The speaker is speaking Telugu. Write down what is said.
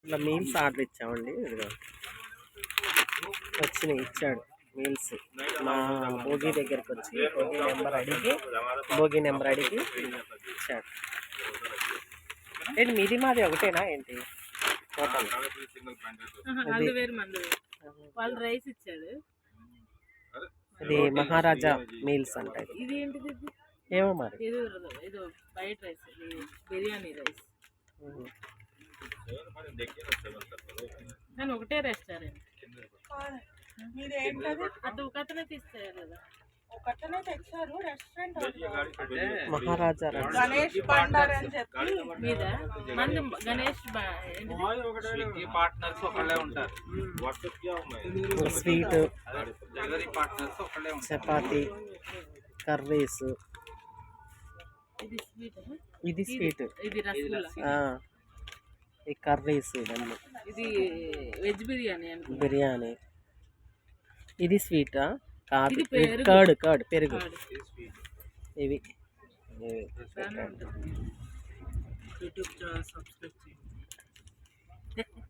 ఇలా మీల్స్ ఆర్డర్ ఇచ్చామండి. ఇదిగో వచ్చినాయి, ఇచ్చాడు మీల్స్. మా భోగి దగ్గరికి వచ్చి భోగి నెంబర్ అడిగి ఇచ్చాడు. ఏంటి మీది మాది ఒకటేనా ఏంటి? టోటల్ వాళ్ళు రైస్ ఇచ్చాడు. ఇది మహారాజా మీల్స్ అంటే ఇది ఏంటిది? ఏమో మరి, ఇది వైట్ రైస్, బిర్యానీ రైస్. కానీ ఒకటే రెస్టారెంట్. అది ఒకతనే తీస్తారు కదా, ఒకతనే తెచ్చారు రెస్టారెంట్. మహారాజా గణేష్ బండార్ అని చెప్పి మీద మంది గణేష్ పార్ట్నర్స్ ఒకళ్ళే ఉంటారు. స్వీట్, డెలివరీ పార్ట్నర్స్ ఒకళ్ళే ఉంటారు. చపాతి, కర్రీస్. ఇది స్వీట్, ఇది రసగుల్లా, ఈ కర్రీస్ ఇవన్నీ. ఇది వెజ్ బిర్యానీ. బిర్యానీ. ఇది స్వీటా? కాదు, కర్డ్ పెరుగు. ఇవి యూట్యూబ్ ఛానల్ సబ్స్క్రైబ్ చేయండి.